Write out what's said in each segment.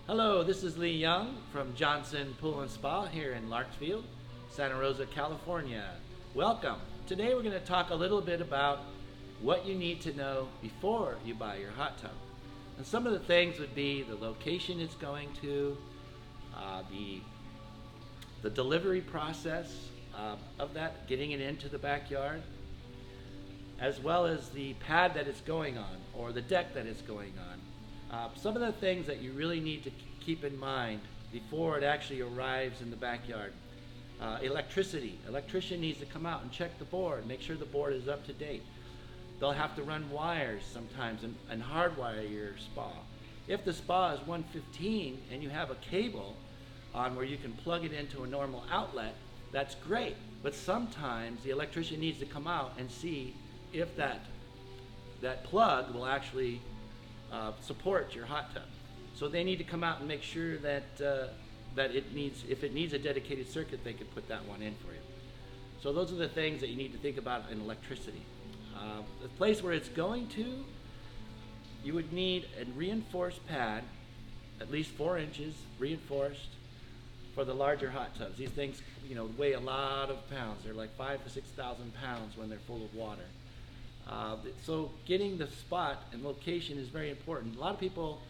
Hello, this is Lee Young from Johnson Pool and Spa here in Larksfield, Santa Rosa, California. Welcome. Today we're going to talk a little bit about what you need to know before you buy your hot tub. And some of the things would be the location it's going to, the delivery process of that, getting it into the backyard, as well as the pad that it's going on or the deck that it's going on. Some of the things that you really need to keep in mind before it actually arrives in the backyard. Electricity. Electrician needs to come out and check the board, make sure the board is up to date. They'll have to run wires sometimes and hardwire your spa. If the spa is 115 and you have a cable on where you can plug it into a normal outlet, that's great. But sometimes the electrician needs to come out and see if that plug will actually support your hot tub. So they need to come out and make sure that if it needs a dedicated circuit, they can put that one in for you. So those are the things that you need to think about in electricity. The place where it's going to, you would need a reinforced pad, at least 4 inches reinforced, for the larger hot tubs. These things, weigh a lot of pounds. They're like 5,000 to 6,000 pounds when they're full of water. So getting the spot and location is very important. A lot of people,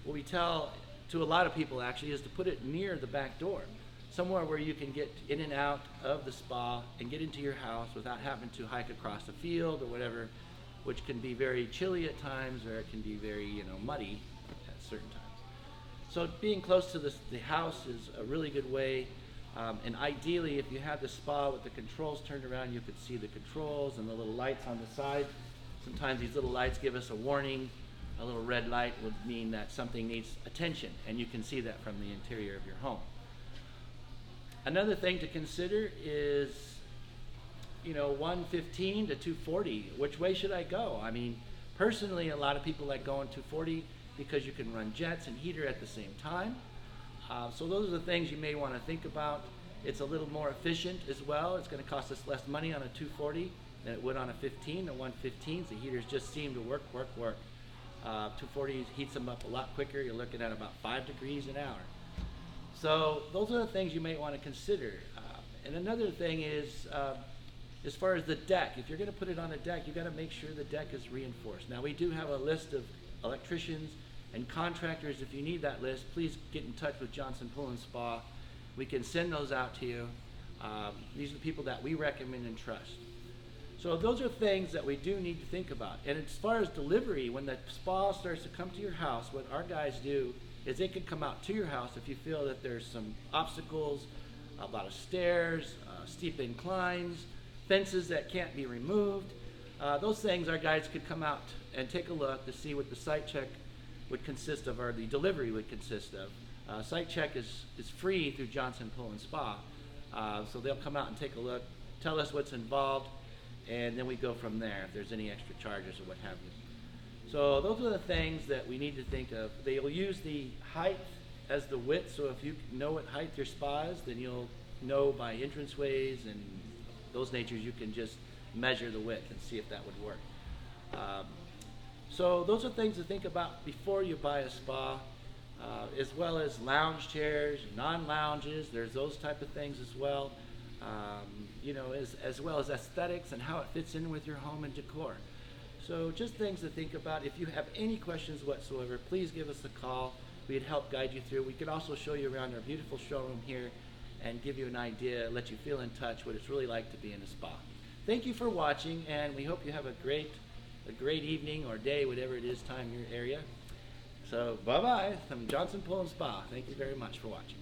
what we tell to a lot of people actually is to put it near the back door, somewhere where you can get in and out of the spa and get into your house without having to hike across a field or whatever, which can be very chilly at times, or it can be very muddy at certain times. So being close to the house is a really good way. And ideally, if you have the spa with the controls turned around, you could see the controls and the little lights on the side. Sometimes these little lights give us a warning. A little red light would mean that something needs attention, and you can see that from the interior of your home. Another thing to consider is, 115 to 240. Which way should I go? I mean, personally, a lot of people like going 240 because you can run jets and heater at the same time. So those are the things you may want to think about. It's a little more efficient as well. It's going to cost us less money on a 240 than it would on a 15. The 115s, the heaters just seem to work. 240 heats them up a lot quicker. You're looking at about 5 degrees an hour. So those are the things you may want to consider. And another thing is, as far as the deck, if you're going to put it on a deck, you've got to make sure the deck is reinforced. Now, we do have a list of electricians and contractors. If you need that list, please get in touch with Johnson Pool and Spa. We can send those out to you. These are the people that we recommend and trust. So those are things that we do need to think about. And as far as delivery, when the spa starts to come to your house, what our guys do is they can come out to your house if you feel that there's some obstacles, a lot of stairs, steep inclines, fences that can't be removed. Those things our guys could come out and take a look to see what the site check would consist of, or the delivery would consist of. Site check is free through Johnson Pool and Spa. So they'll come out and take a look, tell us what's involved, and then we go from there if there's any extra charges or what have you. So those are the things that we need to think of. They'll use the height as the width, so if you know what height your spa is, then you'll know by entranceways and those natures, you can just measure the width and see if that would work. So those are things to think about before you buy a spa, as well as lounge chairs, non-lounges. There's those type of things as well. As well as aesthetics and how it fits in with your home and decor. So just things to think about. If you have any questions whatsoever, please give us a call. We'd help guide you through. We could also show you around our beautiful showroom here and give you an idea, let you feel in touch what it's really like to be in a spa. Thank you for watching, and we hope you have a great evening or day, whatever it is, time in your area. So bye-bye from Johnson Pool and Spa. Thank you very much for watching.